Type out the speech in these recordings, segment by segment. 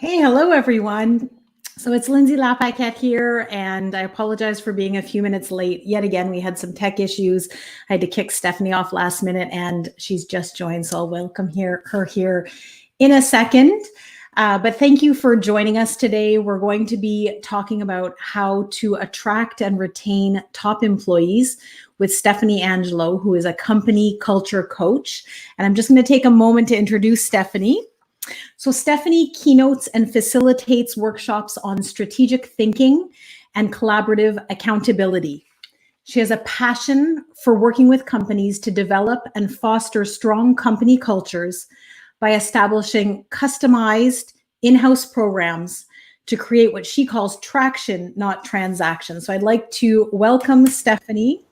Hey, hello everyone. So it's Lindsay Lapaquette here, and I apologize for being a few minutes late. Yet again, we had some tech issues. I had to kick Stephanie off last minute, and she's just joined, so I'll welcome her here in a second. But thank you for joining us today. We're going to be talking about how to attract and retain top employees with Stephanie Angelo, who is a company culture coach. And I'm just going to take a moment to introduce Stephanie. So Stephanie keynotes and facilitates workshops on strategic thinking and collaborative accountability. She has a passion for working with companies to develop and foster strong company cultures by establishing customized in-house programs to create what she calls traction, not transaction. So I'd like to welcome Stephanie.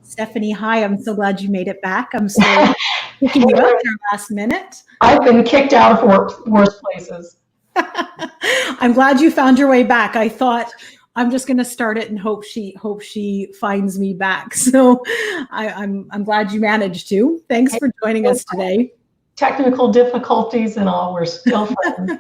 Stephanie, hi, I'm so glad you made it back. I'm sorry picking you up there last minute. I've been kicked out of worse places. I'm glad you found your way back. I thought I'm just going to start it and hope she finds me back. So I'm glad you managed to. Thanks for joining us today. Technical difficulties and all, we're still friends.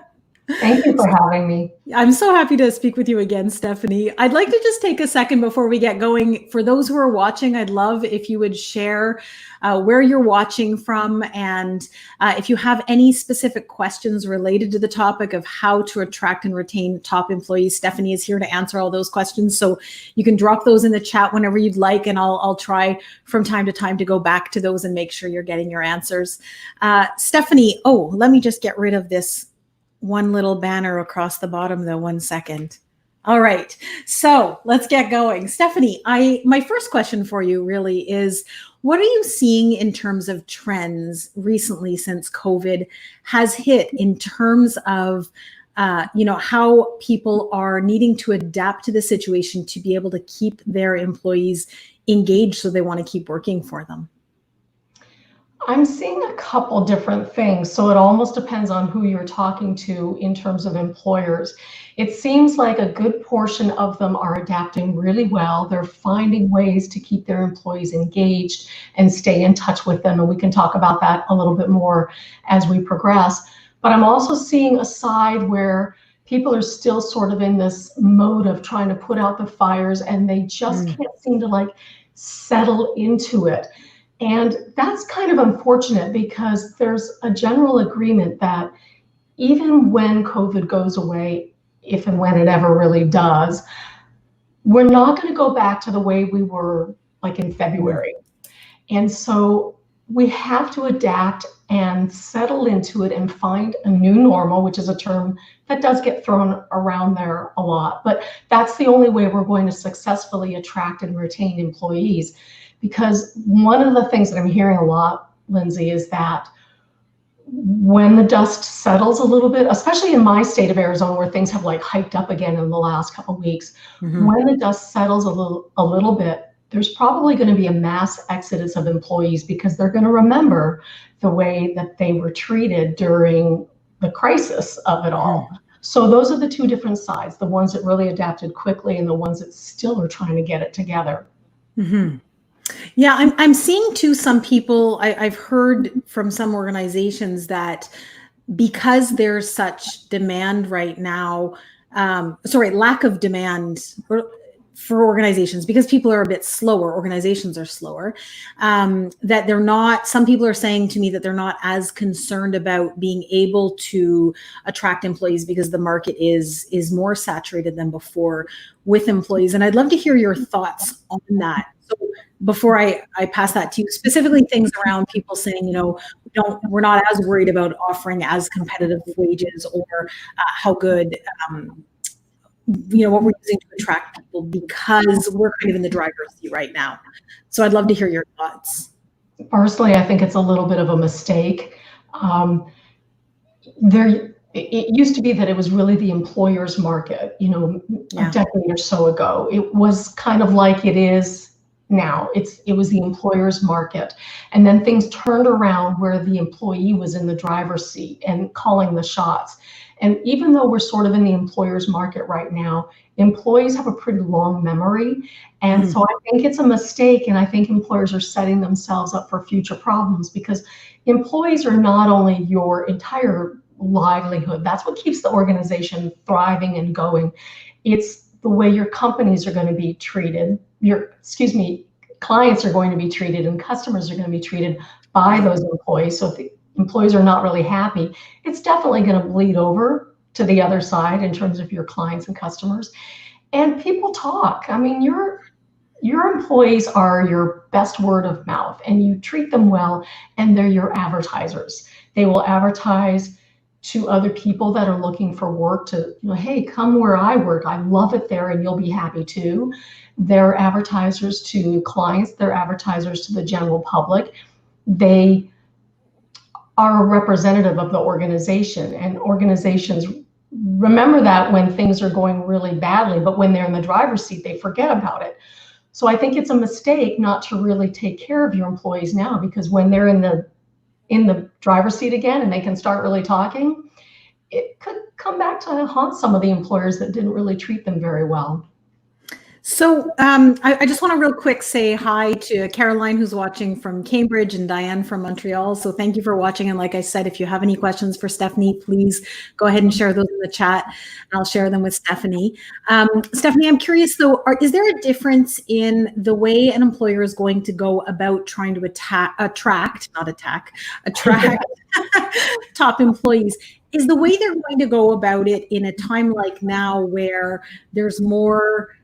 Thank you for having me. I'm so happy to speak with you again, Stephanie. I'd like to just take a second before we get going. For those who are watching, I'd love if you would share where you're watching from, and if you have any specific questions related to the topic of how to attract and retain top employees. Stephanie is here to answer all those questions, so you can drop those in the chat whenever you'd like, and I'll try from time to time to go back to those and make sure you're getting your answers. Stephanie, let me just get rid of this one little banner across the bottom though, 1 second. All right, so let's get going. Stephanie, my first question for you really is, what are you seeing in terms of trends recently since COVID has hit in terms of how people are needing to adapt to the situation to be able to keep their employees engaged so they want to keep working for them? I'm seeing a couple different things, so it almost depends on who you're talking to in terms of employers. It seems like a good portion of them are adapting really well. They're finding ways to keep their employees engaged and stay in touch with them, and we can talk about that a little bit more as we progress. But I'm also seeing a side where people are still sort of in this mode of trying to put out the fires, and they just can't seem to settle into it. And that's kind of unfortunate, because there's a general agreement that even when COVID goes away, if and when it ever really does, we're not going to go back to the way we were in February. And so we have to adapt and settle into it and find a new normal, which is a term that does get thrown around there a lot. But that's the only way we're going to successfully attract and retain employees. Because one of the things that I'm hearing a lot, Lindsay, is that when the dust settles a little bit, especially in my state of Arizona, where things have hiked up again in the last couple of weeks, when the dust settles a little bit, there's probably going to be a mass exodus of employees, because they're going to remember the way that they were treated during the crisis of it all. So those are the two different sides, the ones that really adapted quickly and the ones that still are trying to get it together. Yeah, I'm seeing too, some people, I've heard from some organizations that because there's such demand right now, lack of demand for organizations, because people are a bit slower, organizations are slower, that they're not, some people are saying to me that they're not as concerned about being able to attract employees because the market is more saturated than before with employees. And I'd love to hear your thoughts on that. So before I pass that to you, specifically things around people saying, we're not as worried about offering as competitive wages, or how good, what we're using to attract people, because we're kind of in the driver's seat right now. So I'd love to hear your thoughts. Personally, I think it's a little bit of a mistake. It used to be that it was really the employer's market, a decade or so ago. It was kind of like it is now. It was the employer's market. And then things turned around where the employee was in the driver's seat and calling the shots. And even though we're sort of in the employer's market right now, employees have a pretty long memory. And so I think it's a mistake. And I think employers are setting themselves up for future problems, because employees are not only your entire livelihood. That's what keeps the organization thriving and going. It's the way your companies are going to be treated, clients are going to be treated, and customers are going to be treated by those employees. So if the employees are not really happy, it's definitely going to bleed over to the other side in terms of your clients and customers. And people talk. I mean, your employees are your best word of mouth, and you treat them well, and they're your advertisers. They will advertise to other people that are looking for work to, hey, come where I work. I love it there, and you'll be happy too. They're advertisers to clients. They're advertisers to the general public. They are a representative of the organization, and organizations remember that when things are going really badly, but when they're in the driver's seat, they forget about it. So I think it's a mistake not to really take care of your employees now, because when they're in the driver's seat again and they can start really talking, it could come back to haunt some of the employers that didn't really treat them very well. So I just want to real quick say hi to Caroline, who's watching from Cambridge, and Diane from Montreal. So thank you for watching. And like I said, if you have any questions for Stephanie, please go ahead and share those in the chat. I'll share them with Stephanie. Stephanie, I'm curious though, is there a difference in the way an employer is going to go about trying to attract top employees? Is the way they're going to go about it in a time like now where there's more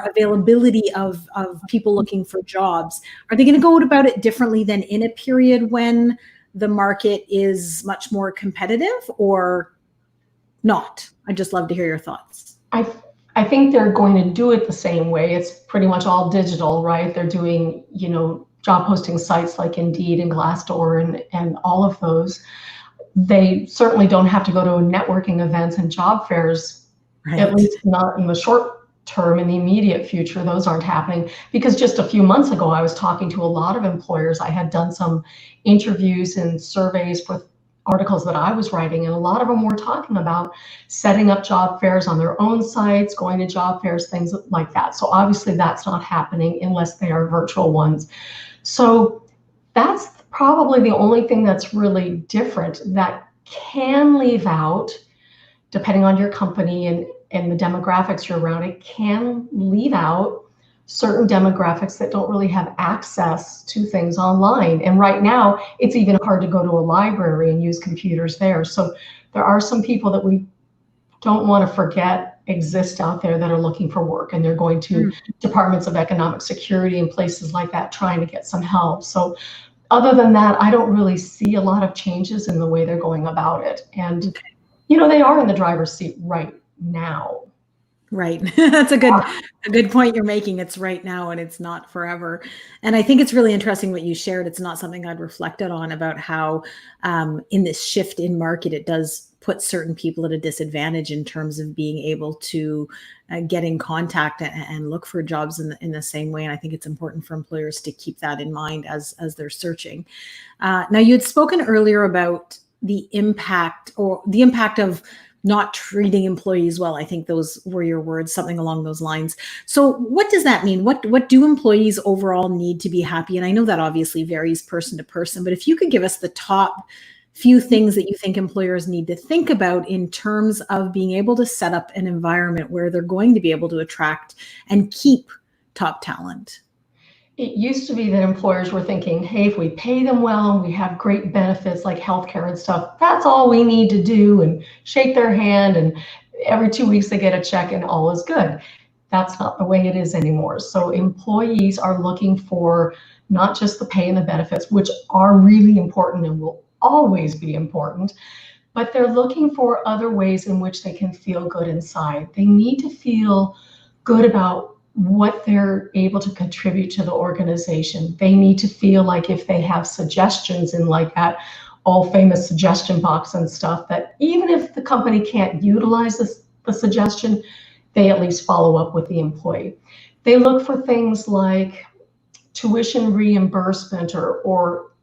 availability of people looking for jobs? Are they going to go about it differently than in a period when the market is much more competitive, or not? I'd just love to hear your thoughts. I think they're going to do it the same way. It's pretty much all digital, right? They're doing, job posting sites like Indeed and Glassdoor and all of those. They certainly don't have to go to networking events and job fairs. Right. At least not in the short term. In the immediate future, those aren't happening, because just a few months ago, I was talking to a lot of employers. I had done some interviews and surveys with articles that I was writing, and a lot of them were talking about setting up job fairs on their own sites, going to job fairs, things like that. So obviously that's not happening unless they are virtual ones. So that's probably the only thing that's really different that can leave out, depending on your company and the demographics you're around, it can leave out certain demographics that don't really have access to things online. And right now, it's even hard to go to a library and use computers there. So there are some people that we don't want to forget exist out there that are looking for work, and they're going to departments of economic security and places like that trying to get some help. So other than that, I don't really see a lot of changes in the way they're going about it. And they are in the driver's seat right now. Right. That's a good point you're making. It's right now and it's not forever. And I think it's really interesting what you shared. It's not something I'd reflected on, about how in this shift in market, it does put certain people at a disadvantage in terms of being able to get in contact and look for jobs in the same way. And I think it's important for employers to keep that in mind as they're searching. Now, you had spoken earlier about the impact of not treating employees well. I think those were your words, something along those lines. So what does that mean? What do employees overall need to be happy? And I know that obviously varies person to person, but if you could give us the top few things that you think employers need to think about in terms of being able to set up an environment where they're going to be able to attract and keep top talent. It used to be that employers were thinking, hey, if we pay them well and we have great benefits like healthcare and stuff, that's all we need to do, and shake their hand, and every 2 weeks they get a check and all is good. That's not the way it is anymore. So employees are looking for not just the pay and the benefits, which are really important and will always be important, but they're looking for other ways in which they can feel good inside. They need to feel good about what they're able to contribute to the organization. They need to feel like if they have suggestions in like that all famous suggestion box and stuff, that even if the company can't utilize the suggestion, they at least follow up with the employee. They look for things like tuition reimbursement or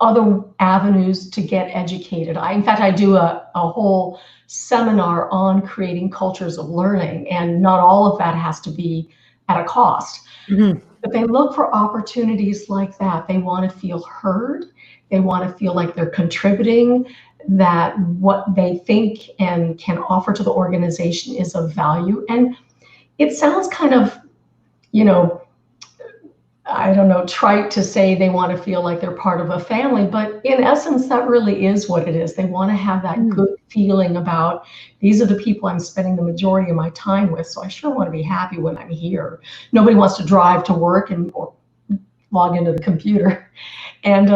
other avenues to get educated. In fact, I do a whole seminar on creating cultures of learning, and not all of that has to be at a cost. But they look for opportunities like that. They want to feel heard. They want to feel like they're contributing. that what they think and can offer to the organization is of value. And it sounds kind of, you know, I don't know, trite to say they want to feel like they're part of a family, but in essence, that really is what it is. They want to have that good feeling about, these are the people I'm spending the majority of my time with, so I sure want to be happy when I'm here. Nobody wants to drive to work and or log into the computer and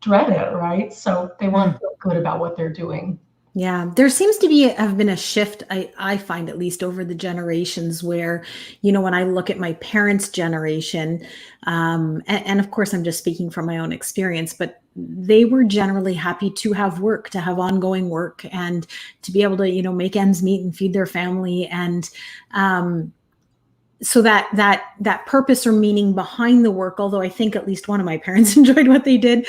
dread it, right? So they want to feel good about what they're doing. Yeah, there seems to have been a shift, I find, at least over the generations, where, you know, when I look at my parents' generation, and of course I'm just speaking from my own experience, but they were generally happy to have work, to have ongoing work, and to be able to, you know, make ends meet and feed their family. And so that purpose or meaning behind the work, although I think at least one of my parents enjoyed what they did,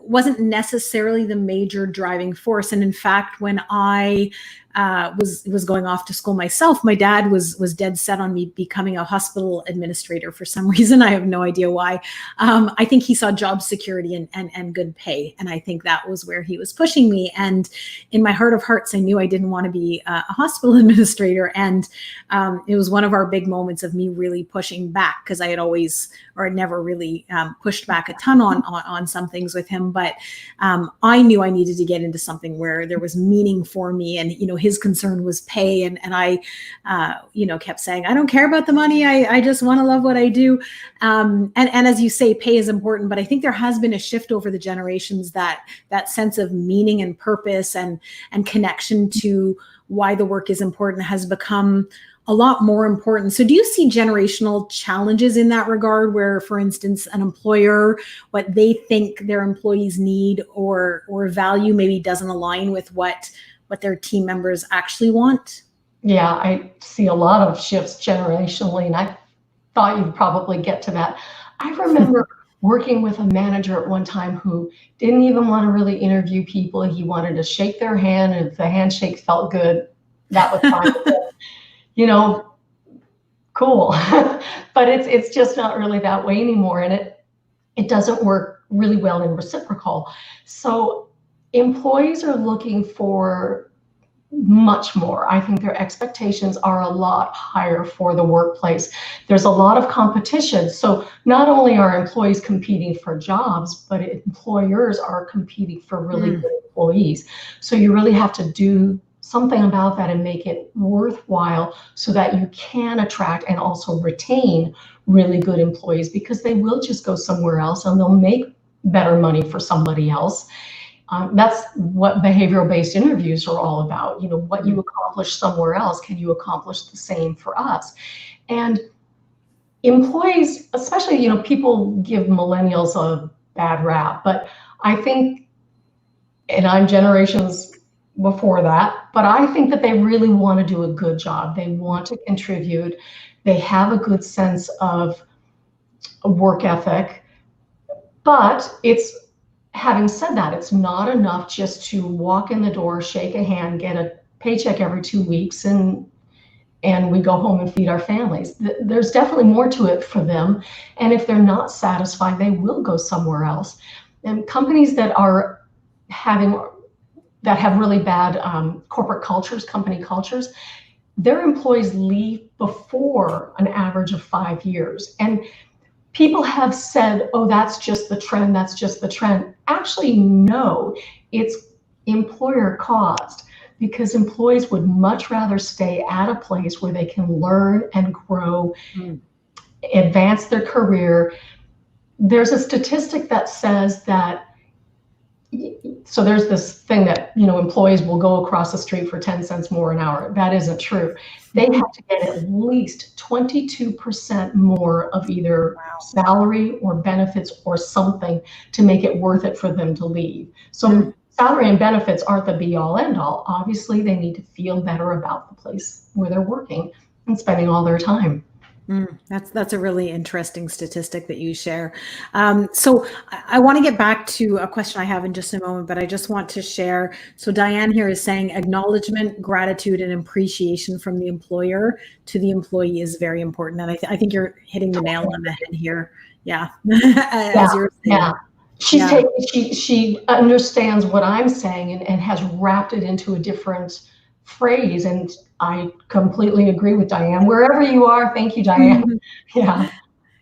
wasn't necessarily the major driving force. And in fact, when I was going off to school myself, my dad was dead set on me becoming a hospital administrator for some reason. I have no idea why. I think he saw job security and good pay. And I think that was where he was pushing me. And in my heart of hearts, I knew I didn't want to be a hospital administrator. And it was one of our big moments of me really pushing back, because I had always, or had never really pushed back a ton on some things with him. But I knew I needed to get into something where there was meaning for me. And, you know, his concern was pay. And I, you know, kept saying, I don't care about the money. I just want to love what I do. And as you say, pay is important, but I think there has been a shift over the generations, that sense of meaning and purpose and connection to why the work is important has become a lot more important. So do you see generational challenges in that regard, where, for instance, an employer, what they think their employees need or value maybe doesn't align with what their team members actually want? Yeah, I see a lot of shifts generationally, and I thought you'd probably get to that. I remember working with a manager at one time who didn't even want to really interview people. He wanted to shake their hand, and if the handshake felt good, that was fine. You know, cool. But it's just not really that way anymore, and it doesn't work really well in reciprocal. So employees are looking for much more. I think their expectations are a lot higher for the workplace. There's a lot of competition. So not only are employees competing for jobs, but employers are competing for really good employees. So you really have to do something about that and make it worthwhile, so that you can attract and also retain really good employees, because they will just go somewhere else and they'll make better money for somebody else. That's what behavioral-based interviews are all about. You know, what you accomplish somewhere else, can you accomplish the same for us? And employees, especially, you know, people give millennials a bad rap, but I think, and I'm generations before that, but I think that they really want to do a good job. They want to contribute. They have a good sense of work ethic. But having said that, it's not enough just to walk in the door, shake a hand, get a paycheck every 2 weeks, and we go home and feed our families. There's definitely more to it for them. And if they're not satisfied, they will go somewhere else. And companies that have really bad corporate cultures, company cultures, their employees leave before an average of 5 years. And people have said, oh, that's just the trend, that's just the trend. Actually, no, it's employer caused, because employees would much rather stay at a place where they can learn and grow, advance their career. There's a statistic that says that, so there's this thing that, you know, employees will go across the street for 10 cents more an hour. That isn't true. They have to get at least 22% more of either salary or benefits or something to make it worth it for them to leave. So salary and benefits aren't the be all end all. Obviously, they need to feel better about the place where they're working and spending all their time. That's a really interesting statistic that you share. So I want to get back to a question I have in just a moment, but I just want to share. So Diane here is saying acknowledgement, gratitude, and appreciation from the employer to the employee is very important. And I think you're hitting the nail on the head here. Yeah. As you're saying. Yeah. she's Yeah. taking, she understands what I'm saying and has wrapped it into a different phrase. And I completely agree with Diane. Wherever you are, thank you, Diane. Yeah.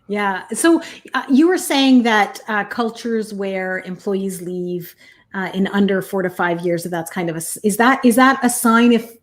Yeah. So you were saying that cultures where employees leave in under 4 to 5 years, that's kind of is that a sign if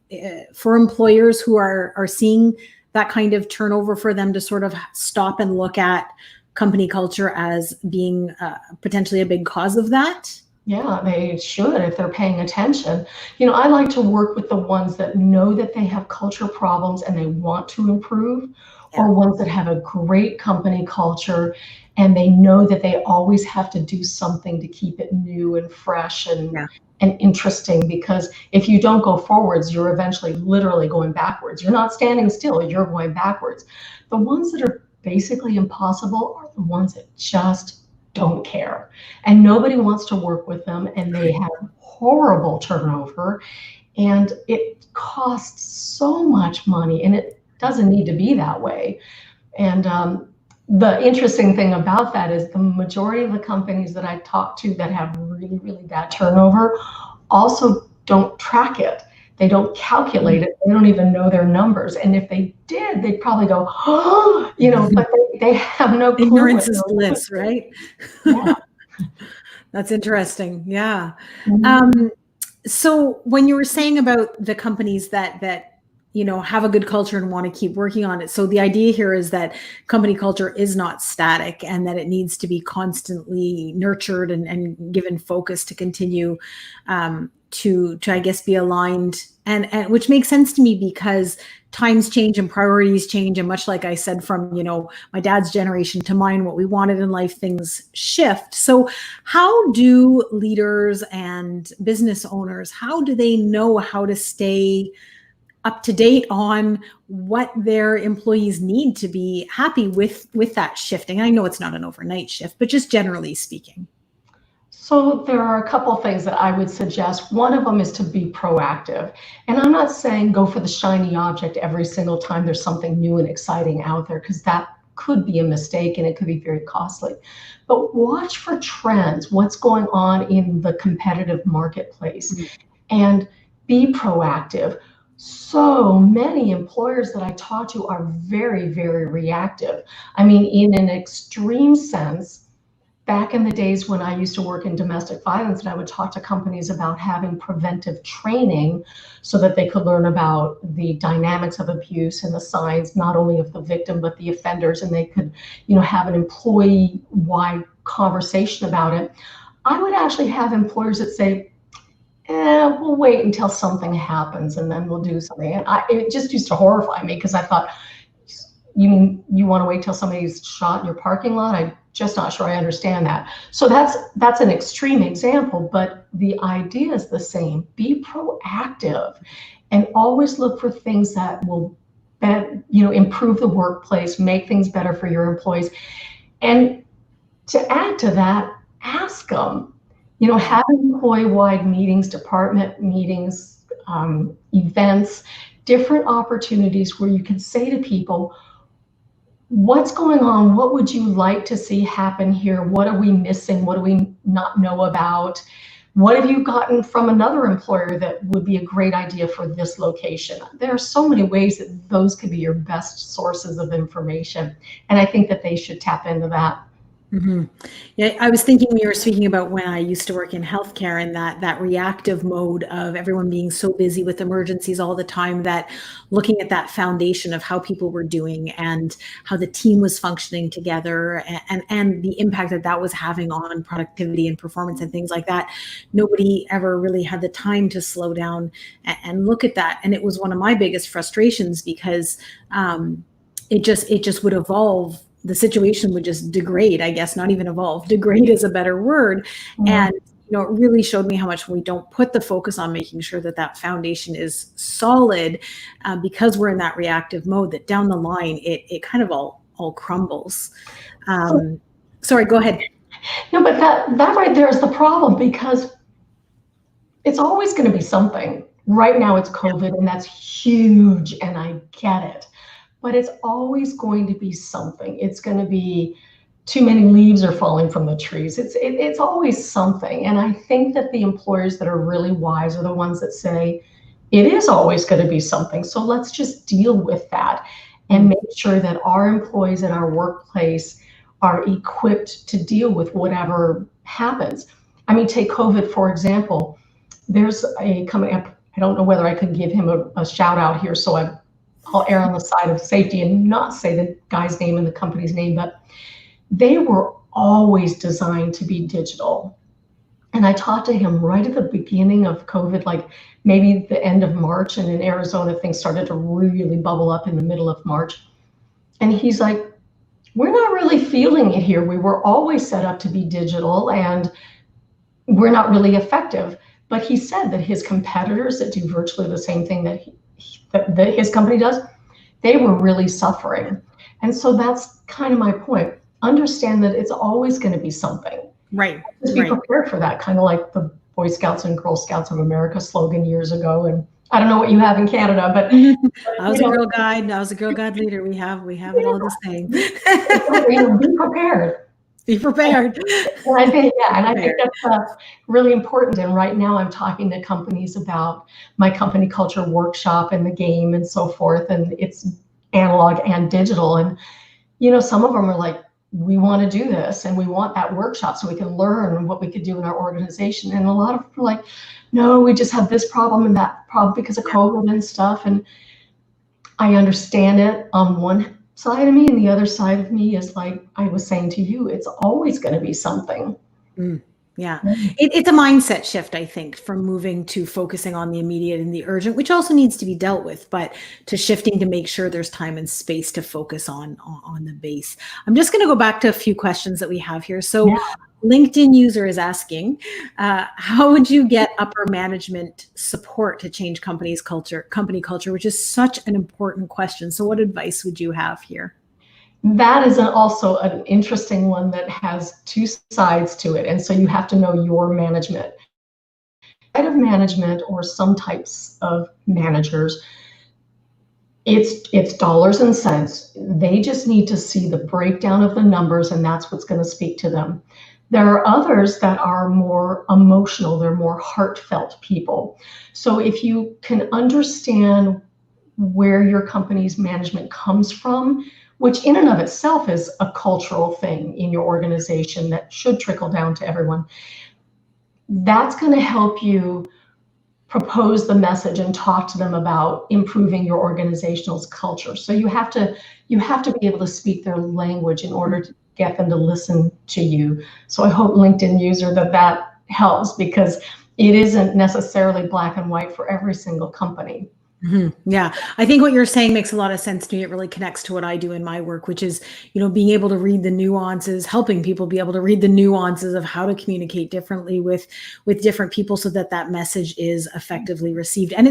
for employers who are seeing that kind of turnover, for them to sort of stop and look at company culture as being potentially a big cause of that? Yeah, they should if they're paying attention. I like to work with the ones that know that they have culture problems and they want to improve, Yeah. or ones that have a great company culture and they know that they always have to do something to keep it new and fresh Yeah. and interesting. Because if you don't go forwards, you're eventually literally going backwards. You're not standing still, you're going backwards. The ones that are basically impossible are the ones that just don't care, and nobody wants to work with them, and they have horrible turnover, and it costs so much money, and it doesn't need to be that way. And the interesting thing about that is the majority of the companies that I talk to that have really, really bad turnover also don't track it. They don't calculate it. They don't even know their numbers. And if they did, they'd probably go, oh, but they have no clue. Ignorance is bliss, right? Yeah. That's interesting. Yeah. Mhm. So when you were saying about the companies that have a good culture and want to keep working on it, so the idea here is that company culture is not static and that it needs to be constantly nurtured and given focus to continue to I guess be aligned, and which makes sense to me because times change and priorities change, and much like I said, from my dad's generation to mine, what we wanted in life, things shift. So how do leaders and business owners, how do they know how to stay up to date on what their employees need to be happy with that shifting? I know it's not an overnight shift, but just generally speaking. So there are a couple of things that I would suggest. One of them is to be proactive. And I'm not saying go for the shiny object every single time there's something new and exciting out there, because that could be a mistake and it could be very costly. But watch for trends, what's going on in the competitive marketplace, and be proactive. So many employers that I talk to are very, very reactive. I mean, in an extreme sense, back in the days when I used to work in domestic violence, and I would talk to companies about having preventive training so that they could learn about the dynamics of abuse and the signs, not only of the victim, but the offenders, and they could, have an employee-wide conversation about it. I would actually have employers that say, we'll wait until something happens and then we'll do something. And it just used to horrify me, because I thought, you mean you want to wait till somebody's shot in your parking lot? I'm just not sure I understand that. So that's an extreme example, but the idea is the same. Be proactive and always look for things that will improve the workplace, make things better for your employees. And to add to that, ask them, have employee-wide meetings, department meetings, events, different opportunities where you can say to people, what's going on? What would you like to see happen here? What are we missing? What do we not know about? What have you gotten from another employer that would be a great idea for this location? There are so many ways that those could be your best sources of information. And I think that they should tap into that. Mm-hmm. Yeah, I was thinking when you were speaking about when I used to work in healthcare, and that reactive mode of everyone being so busy with emergencies all the time, that looking at that foundation of how people were doing and how the team was functioning together, and the impact that was having on productivity and performance and things like that. Nobody ever really had the time to slow down and look at that. And it was one of my biggest frustrations, because it just would evolve. The situation would just degrade, I guess, not even evolve. Degrade is a better word. Yeah. And it really showed me how much we don't put the focus on making sure that foundation is solid, because we're in that reactive mode, that down the line it kind of all crumbles. Sorry, go ahead. No, but that right there is the problem, because it's always going to be something. Right now it's COVID, and that's huge, and I get it. But it's always going to be something. It's going to be too many leaves are falling from the trees. It's always something. And I think that the employers that are really wise are the ones that say, it is always going to be something. So let's just deal with that and make sure that our employees in our workplace are equipped to deal with whatever happens. I mean, take COVID, for example. There's a company, I don't know whether I could give him a shout out here, so I'll err on the side of safety and not say the guy's name and the company's name, but they were always designed to be digital. And I talked to him right at the beginning of COVID, like maybe the end of March, and in Arizona, things started to really bubble up in the middle of March. And he's like, we're not really feeling it here. We were always set up to be digital and we're not really effective. But he said that his competitors that do virtually the same thing that his company does, they were really suffering. And so that's kind of my point. Understand that it's always going to be something. Right. Just be prepared for that, kind of like the Boy Scouts and Girl Scouts of America slogan years ago. And I don't know what you have in Canada, but I was a Girl Guide. I was a Girl Guide leader. We have it all the same. Be prepared. Be prepared. And I think, that's really important. And right now I'm talking to companies about my company culture workshop and the game and so forth. And it's analog and digital. And, some of them are like, we want to do this and we want that workshop so we can learn what we could do in our organization. And a lot of people are like, no, we just have this problem and that problem because of COVID and stuff. And I understand it on one side of me, and the other side of me is like I was saying to you, it's always going to be something. Yeah. It's a mindset shift, I think, from moving to focusing on the immediate and the urgent, which also needs to be dealt with, but to shifting to make sure there's time and space to focus on the base. I'm just going to go back to a few questions that we have here. So LinkedIn user is asking, how would you get upper management support to change company culture, which is such an important question. So what advice would you have here? That is also an interesting one that has two sides to it. And so you have to know your management. Side of management or some types of managers, it's dollars and cents. They just need to see the breakdown of the numbers, and that's what's going to speak to them. There are others that are more emotional, they're more heartfelt people. So if you can understand where your company's management comes from, which in and of itself is a cultural thing in your organization that should trickle down to everyone, that's going to help you propose the message and talk to them about improving your organizational culture. So you have to be able to speak their language in order to get them to listen to you. So I hope LinkedIn user that helps, because it isn't necessarily black and white for every single company. Yeah, I think what you're saying makes a lot of sense to me. It really connects to what I do in my work, which is, being able to read the nuances, helping people be able to read the nuances of how to communicate differently with different people so that message is effectively received. And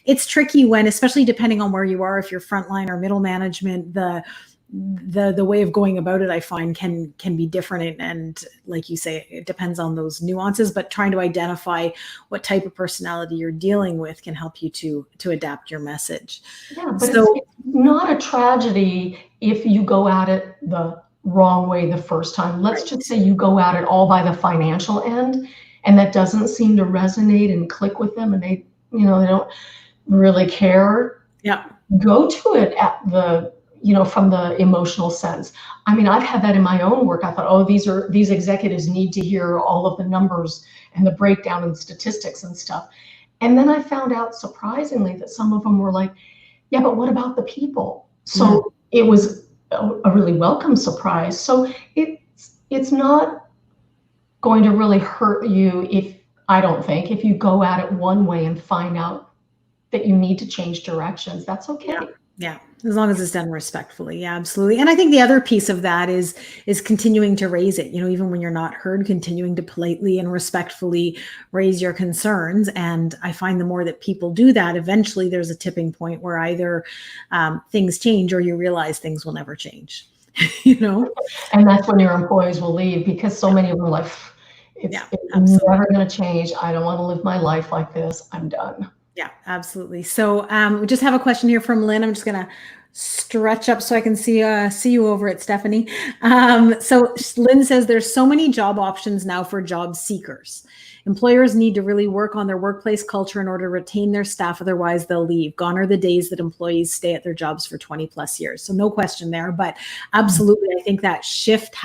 it's tricky when, especially depending on where you are, if you're frontline or middle management, the way of going about it, I find can be different. And like you say, it depends on those nuances, but trying to identify what type of personality you're dealing with can help you to adapt your message. Yeah, but it's not a tragedy if you go at it the wrong way the first time. Let's just say you go at it all by the financial end, and that doesn't seem to resonate and click with them, and they don't really care. Yeah. Go to it at the from the emotional sense. I mean, I've had that in my own work. I thought, these executives need to hear all of the numbers and the breakdown and statistics and stuff. And then I found out, surprisingly, that some of them were like, yeah, but what about the people? So it was a really welcome surprise. So it's not going to really hurt you if you go at it one way and find out that you need to change directions. That's okay. Yeah, as long as it's done respectfully. Yeah, absolutely. And I think the other piece of that is continuing to raise it, even when you're not heard, continuing to politely and respectfully raise your concerns. And I find the more that people do that, eventually there's a tipping point where either things change or you realize things will never change, And that's when your employees will leave, because so many of them are like, it's never going to change. I don't want to live my life like this. I'm done. Yeah, absolutely. So we just have a question here from Lynn. I'm just going to stretch up so I can see you over it, Stephanie. So Lynn says there's so many job options now for job seekers. Employers need to really work on their workplace culture in order to retain their staff, otherwise they'll leave. Gone are the days that employees stay at their jobs for 20 plus years. So no question there, but absolutely, I think that shift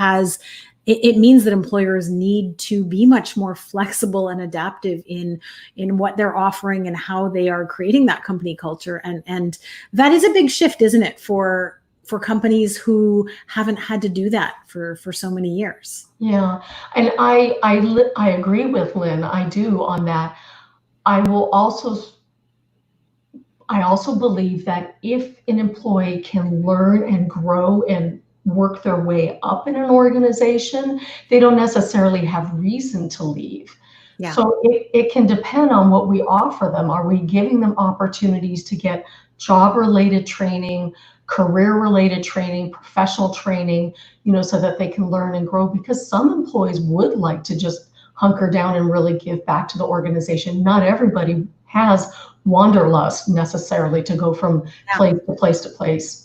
it means that employers need to be much more flexible and adaptive in what they're offering and how they are creating that company culture. And that is a big shift, isn't it, for companies who haven't had to do that for so many years. Yeah, and I agree with Lynn. I do on that. I also believe that if an employee can learn and grow and work their way up in an organization, they don't necessarily have reason to leave. Yeah. So it can depend on what we offer them. Are we giving them opportunities to get job-related training, career-related training, professional training, so that they can learn and grow? Because some employees would like to just hunker down and really give back to the organization. Not everybody has wanderlust necessarily to go from place to place to place.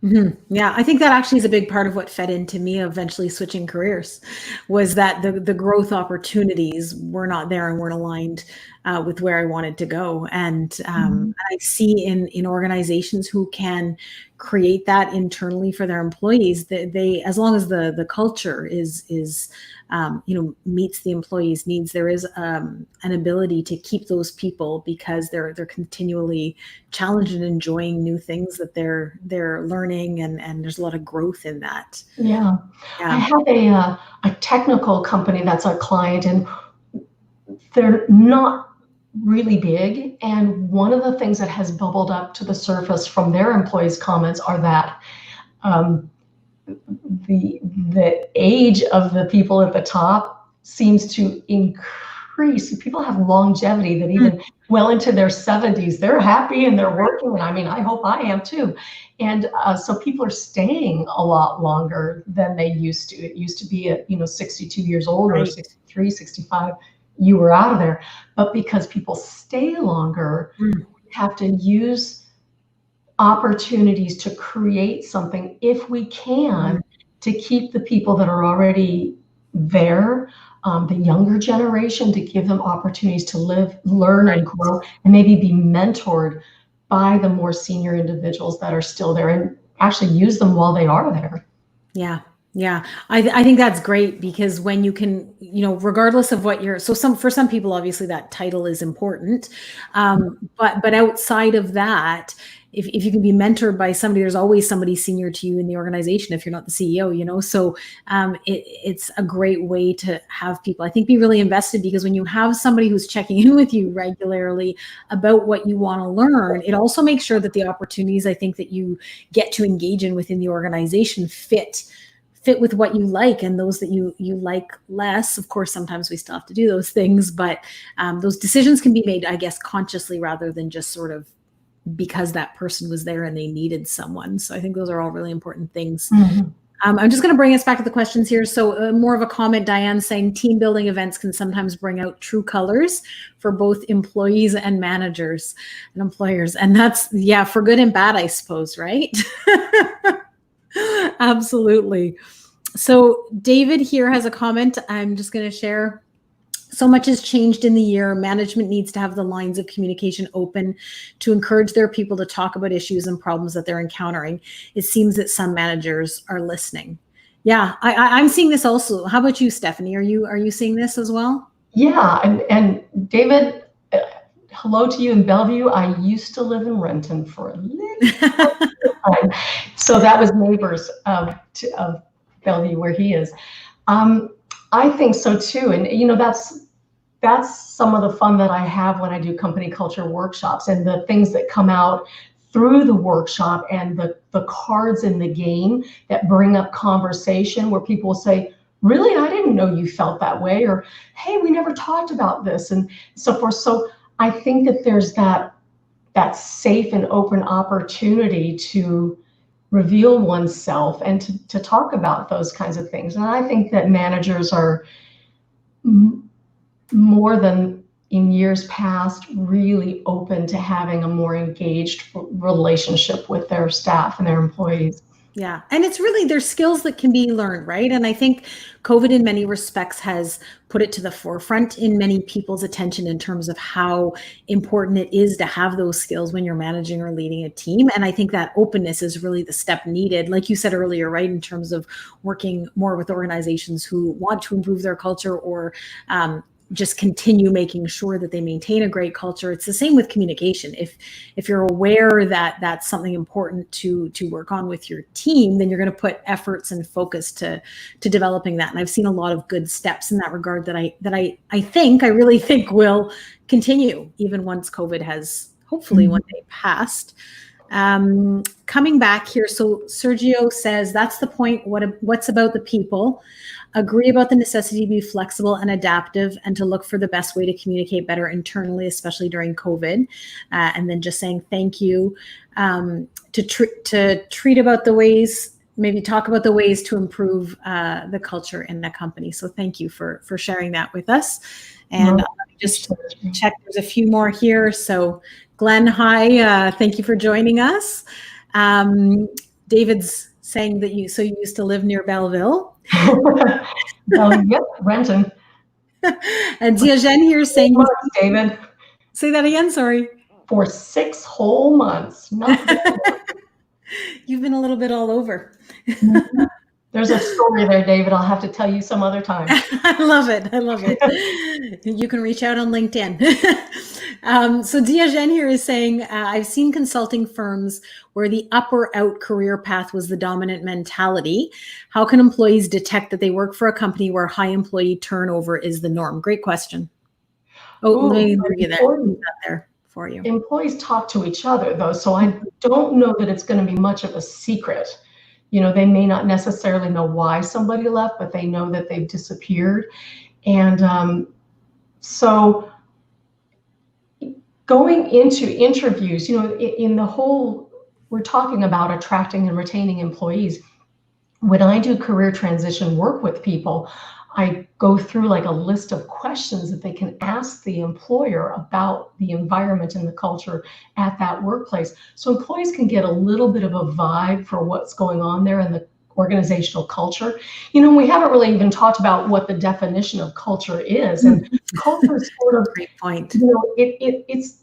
Mm-hmm. Yeah, I think that actually is a big part of what fed into me eventually switching careers, was that the growth opportunities were not there and weren't aligned with where I wanted to go. And I see in organizations who can create that internally for their employees, that they, as long as the culture is meets the employees' needs, there is an ability to keep those people because they're continually challenged and enjoying new things that they're learning, and there's a lot of growth in that. Yeah. I have a technical company that's a client, and they're not really big. And one of the things that has bubbled up to the surface from their employees' comments are that the age of the people at the top seems to increase. People have longevity that even well into their 70s, they're happy and they're working. And I mean, I hope I am too. And so people are staying a lot longer than they used to. It used to be at 62 years old, or 63, 65, you were out of there. But because people stay longer, we have to use opportunities to create something, if we can, to keep the people that are already there, the younger generation, to give them opportunities to live, learn, and grow, and maybe be mentored by the more senior individuals that are still there, and actually use them while they are there. Yeah. I think that's great, because when you can, regardless of what for some people, obviously that title is important. But outside of that, if you can be mentored by somebody, there's always somebody senior to you in the organization if you're not the CEO, so it's a great way to have people, I think, be really invested, because when you have somebody who's checking in with you regularly about what you want to learn, it also makes sure that the opportunities, I think, that you get to engage in within the organization fit with what you like, and those that you like less. Of course, sometimes we still have to do those things, but those decisions can be made, I guess, consciously, rather than just sort of because that person was there and they needed someone. So I think those are all really important things. I'm just going to bring us back to the questions here. So more of a comment, Diane, saying team building events can sometimes bring out true colors for both employees and managers and employers. And that's, for good and bad, I suppose, right? Absolutely. So David here has a comment I'm just going to share. So much has changed in the year. Management needs to have the lines of communication open to encourage their people to talk about issues and problems that they're encountering. It seems that some managers are listening. Yeah, I'm seeing this also. How about you, Stephanie? Are you seeing this as well? Yeah, and David, hello to you in Bellevue. I used to live in Renton for a little time, so that was neighbors of Bellevue, where he is. I think so too, and that's some of the fun that I have when I do company culture workshops, and the things that come out through the workshop, and the cards in the game that bring up conversation, where people will say, really, I didn't know you felt that way, or hey, we never talked about this, and so forth. So I think that there's that safe and open opportunity to reveal oneself and to talk about those kinds of things. And I think that managers are more than in years past really open to having a more engaged relationship with their staff and their employees. Yeah. And it's really, there's skills that can be learned, right? And I think COVID in many respects has put it to the forefront in many people's attention in terms of how important it is to have those skills when you're managing or leading a team. And I think that openness is really the step needed, like you said earlier, right? In terms of working more with organizations who want to improve their culture or just continue making sure that they maintain a great culture. It's the same with communication. If you're aware that that's something important to work on with your team, then you're going to put efforts and focus to developing that. And I've seen a lot of good steps in that regard that I really think will continue even once COVID has hopefully one day passed. Coming back here, so Sergio says that's the point. What's about the people? Agree about the necessity to be flexible and adaptive and to look for the best way to communicate better internally, especially during COVID. And then just saying thank you to treat about the ways, maybe talk about the ways to improve the culture in the company. So thank you for sharing that with us. And just check, there's a few more here. So Glenn, hi, thank you for joining us. David's saying that you used to live near Belleville. Yep, Renton. And Diogene here saying, David. Say that again, sorry. For 6 whole months. You've been a little bit all over. There's a story there, David. I'll have to tell you some other time. I love it. You can reach out on LinkedIn. So Diogene here is saying, I've seen consulting firms where the up or out career path was the dominant mentality. How can employees detect that they work for a company where high employee turnover is the norm? Great question. Let me leave that there for you. Employees talk to each other, though, so I don't know that it's going to be much of a secret. They may not necessarily know why somebody left, but they know that they've disappeared. And so going into interviews, in the whole, we're talking about attracting and retaining employees. When I do career transition work with people, I go through like a list of questions that they can ask the employer about the environment and the culture at that workplace. So employees can get a little bit of a vibe for what's going on there in the organizational culture. We haven't really even talked about what the definition of culture is. And culture is sort of, great point. It's,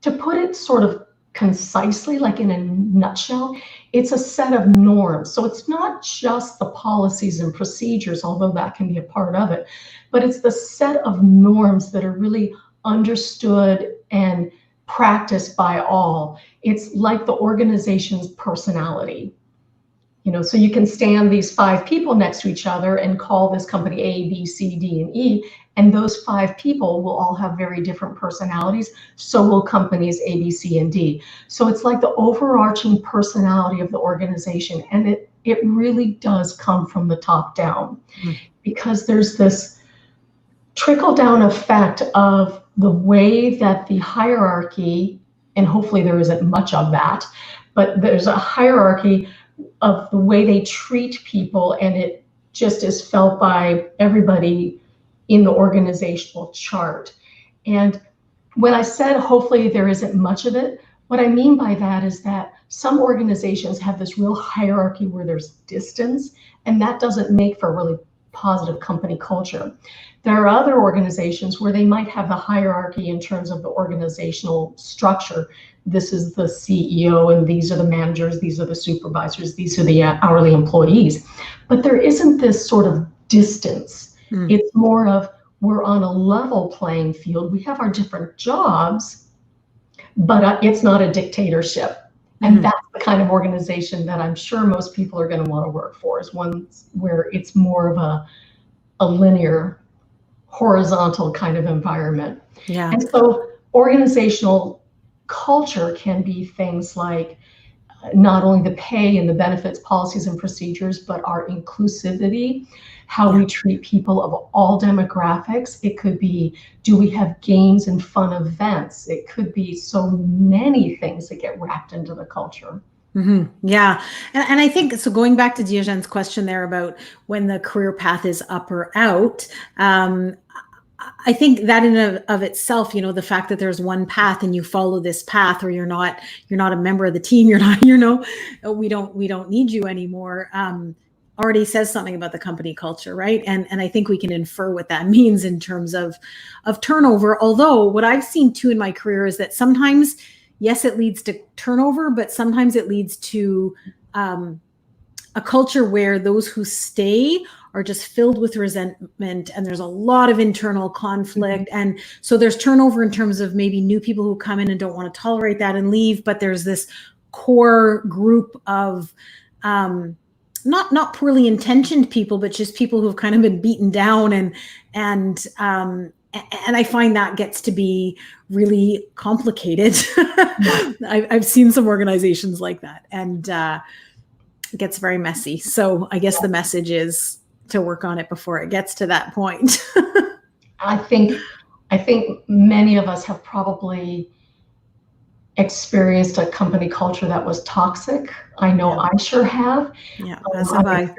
to put it sort of concisely, like in a nutshell, it's a set of norms. So it's not just the policies and procedures, although that can be a part of it, but it's the set of norms that are really understood and practiced by all. It's like the organization's personality. So you can stand these 5 people next to each other and call this company A, B, C, D, and E, and those 5 people will all have very different personalities. So will companies A, B, C, and D. So it's like the overarching personality of the organization, and it really does come from the top down, because there's this trickle-down effect of the way that the hierarchy, and hopefully there isn't much of that, but there's a hierarchy of the way they treat people, and it just is felt by everybody in the organizational chart. And when I said hopefully there isn't much of it, what I mean by that is that some organizations have this real hierarchy where there's distance, and that doesn't make for a really positive company culture. There are other organizations where they might have the hierarchy in terms of the organizational structure. This is the CEO, and these are the managers, these are the supervisors, these are the hourly employees. But there isn't this sort of distance. It's more of, we're on a level playing field. We have our different jobs, but it's not a dictatorship. And that's the kind of organization that I'm sure most people are going to want to work for, is one where it's more of a linear, horizontal kind of environment. Yeah. And so organizational culture can be things like not only the pay and the benefits, policies and procedures, but our inclusivity, how we treat people of all demographics. It could be, do we have games and fun events? It could be so many things that get wrapped into the culture. Yeah. And I think, so going back to Diogene's question there about when the career path is up or out, I think that in of itself, the fact that there's one path and you follow this path, or you're not a member of the team, you're not, we don't need you anymore. Already says something about the company culture, right? And I think we can infer what that means in terms of turnover. Although what I've seen too in my career is that sometimes, yes, it leads to turnover, but sometimes it leads to a culture where those who stay are just filled with resentment, and there's a lot of internal conflict. Mm-hmm. And so there's turnover in terms of maybe new people who come in and don't want to tolerate that and leave, but there's this core group of not poorly intentioned people, but just people who've kind of been beaten down, and I find that gets to be really complicated. Yeah. I've seen some organizations like that, and it gets very messy. So I guess the message is to work on it before it gets to that point. I think many of us have probably experienced a company culture that was toxic. I know I sure have. Yeah, as have I.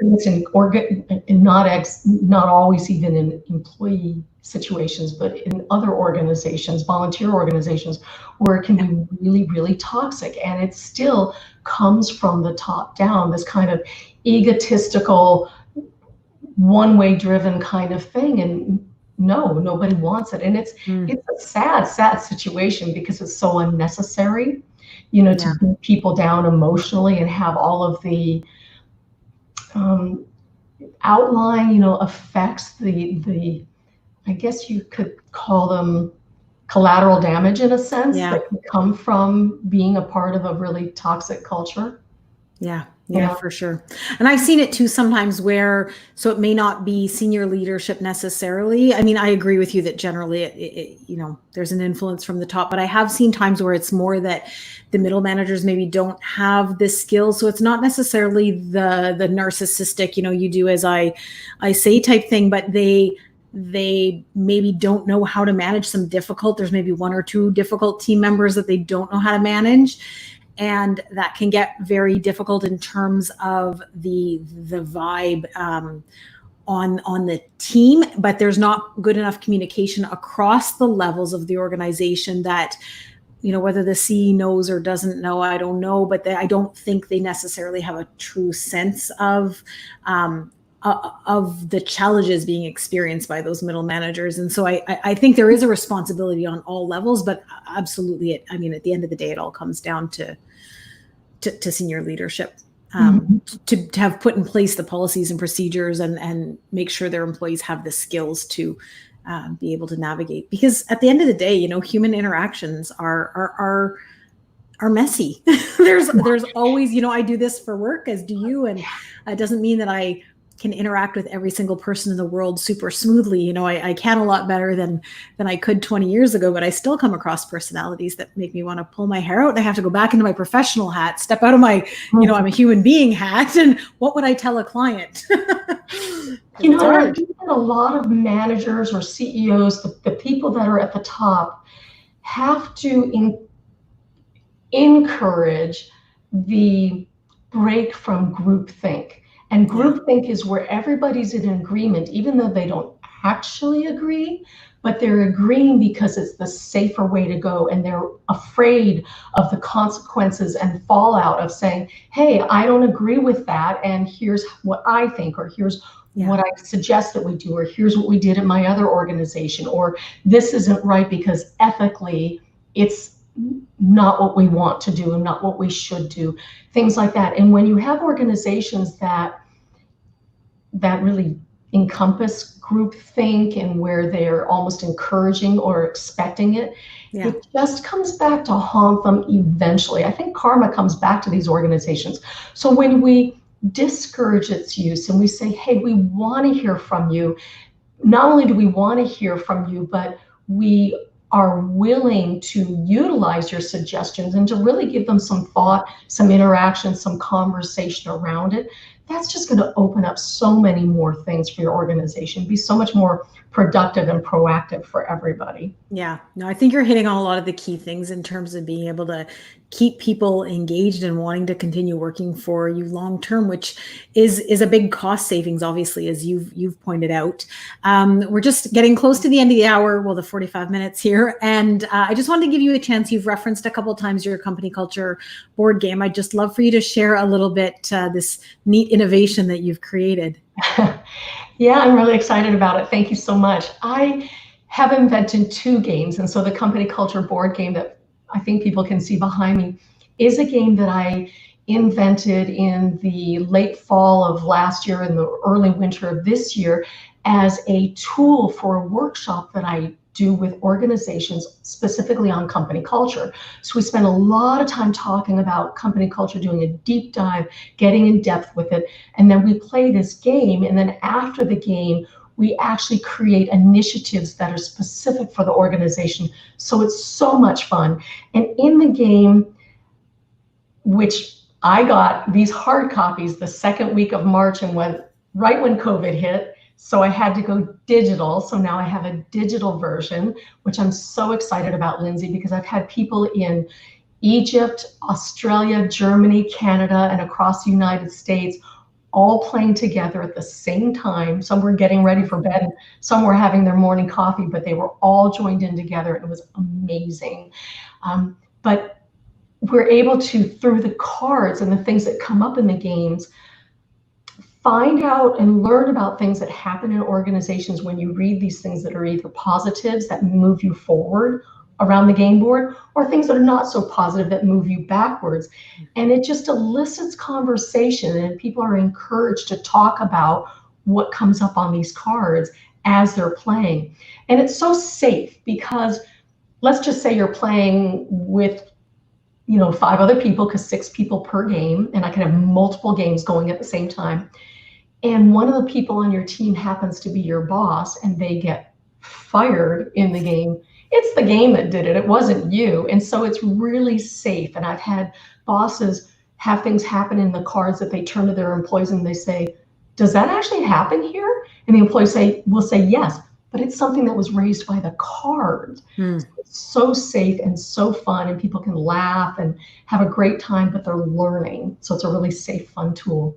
Not always even in employee situations, but in other organizations, volunteer organizations, where it can be really, really toxic. And it still comes from the top down, this kind of egotistical, one-way driven kind of thing. And no, nobody wants it. And it's a sad situation, because it's so unnecessary, to beat people down emotionally and have all of the outlying, effects, the I guess you could call them collateral damage in a sense, that can come from being a part of a really toxic culture. Yeah, for sure. And I've seen it too sometimes so it may not be senior leadership necessarily. I mean, I agree with you that generally it there's an influence from the top, but I have seen times where it's more that the middle managers maybe don't have the skills. So it's not necessarily the narcissistic, you do as I say type thing, but they maybe don't know how to manage there's maybe one or two difficult team members that they don't know how to manage. And that can get very difficult in terms of the vibe on the team, but there's not good enough communication across the levels of the organization that, whether the CE knows or doesn't know, I don't know, but I don't think they necessarily have a true sense of the challenges being experienced by those middle managers. And so I think there is a responsibility on all levels, but absolutely, at the end of the day, it all comes down to senior leadership, to have put in place the policies and procedures and make sure their employees have the skills to be able to navigate. Because at the end of the day, human interactions are messy. There's always, I do this for work, as do you, and it doesn't mean that I can interact with every single person in the world super smoothly. I can a lot better than I could 20 years ago, but I still come across personalities that make me want to pull my hair out, and I have to go back into my professional hat, step out of my, I'm a human being hat, and what would I tell a client? I think that a lot of managers or CEOs, the people that are at the top, have to encourage the break from groupthink. And groupthink is where everybody's in agreement, even though they don't actually agree, but they're agreeing because it's the safer way to go. And they're afraid of the consequences and fallout of saying, hey, I don't agree with that, and here's what I think, or here's what I suggest that we do, or here's what we did at my other organization, or this isn't right because ethically it's not what we want to do and not what we should do, things like that. And when you have organizations that really encompass groupthink, and where they're almost encouraging or expecting it, it just comes back to haunt them eventually. I think karma comes back to these organizations. So when we discourage its use and we say, hey, we want to hear from you, not only do we want to hear from you, but we are willing to utilize your suggestions and to really give them some thought, some interaction, some conversation around it, that's just going to open up so many more things for your organization, be so much more productive and proactive for everybody. Yeah, no, I think you're hitting on a lot of the key things in terms of being able to keep people engaged and wanting to continue working for you long term, which is a big cost savings, obviously, as you've pointed out. We're just getting close to the end of the hour, well, the 45 minutes here, and I just wanted to give you a chance. You've referenced a couple of times your company culture board game. I'd just love for you to share a little bit this neat innovation that you've created. Yeah, I'm really excited about it. Thank you so much. I have invented 2 games. And so the company culture board game that I think people can see behind me is a game that I invented in the late fall of last year and the early winter of this year as a tool for a workshop that I do with organizations specifically on company culture. So we spend a lot of time talking about company culture, doing a deep dive, getting in depth with it. And then we play this game. And then after the game, we actually create initiatives that are specific for the organization. So it's so much fun. And in the game, which I got these hard copies the second week of March and right when COVID hit, so I had to go digital. So now I have a digital version, which I'm so excited about, Lindsay, because I've had people in Egypt, Australia, Germany, Canada, and across the United States all playing together at the same time. Some were getting ready for bed, some were having their morning coffee, but they were all joined in together. It was amazing. But we're able to, through the cards and the things that come up in the games, find out and learn about things that happen in organizations when you read these things that are either positives that move you forward around the game board, or things that are not so positive that move you backwards. And it just elicits conversation, and people are encouraged to talk about what comes up on these cards as they're playing. And it's so safe because let's just say you're playing with 5 other people, because 6 people per game, and I can have multiple games going at the same time. And one of the people on your team happens to be your boss, and they get fired in the game. It's the game that did it. It wasn't you. And so it's really safe. And I've had bosses have things happen in the cards that they turn to their employees and they say, does that actually happen here? And the employees will say yes, but it's something that was raised by the card. So it's so safe and so fun, and people can laugh and have a great time, but they're learning. So it's a really safe, fun tool.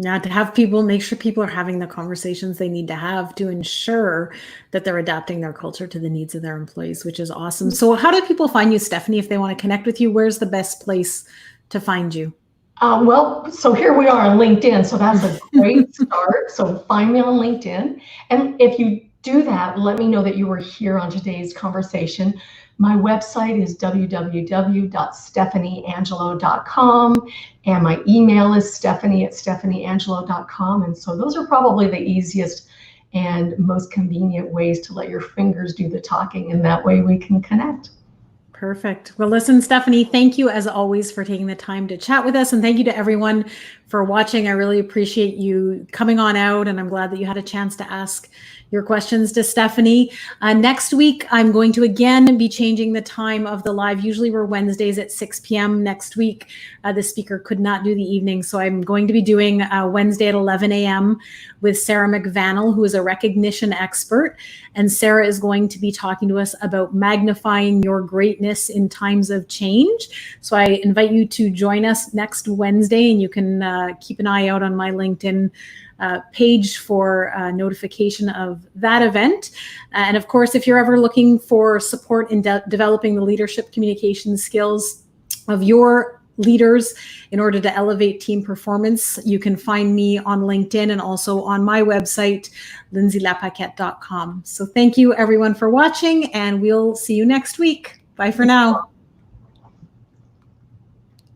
Yeah, to have people, make sure people are having the conversations they need to have to ensure that they're adapting their culture to the needs of their employees, which is awesome. So how do people find you, Stephanie, if they want to connect with you? Where's the best place to find you? Well, so here we are on LinkedIn. So that's a great start. So find me on LinkedIn. And if you do that, let me know that you were here on today's conversation. My website is www.stephanieangelo.com, and my email is stephanie@stephanieangelo.com. And so those are probably the easiest and most convenient ways to let your fingers do the talking, and that way we can connect. Perfect. Well, listen, Stephanie, thank you as always for taking the time to chat with us. And thank you to everyone for watching. I really appreciate you coming on out, and I'm glad that you had a chance to ask your questions to Stephanie. Next week, I'm going to again be changing the time of the live. Usually we're Wednesdays at 6 p.m. Next week, the speaker could not do the evening. So I'm going to be doing Wednesday at 11 a.m. with Sarah McVannell, who is a recognition expert. And Sarah is going to be talking to us about magnifying your greatness in times of change. So I invite you to join us next Wednesday, and you can keep an eye out on my LinkedIn page for notification of that event. And of course, if you're ever looking for support in developing the leadership communication skills of your leaders in order to elevate team performance, you can find me on LinkedIn and also on my website, lindsaylapaquette.com. So thank you everyone for watching, and we'll see you next week. Bye for now.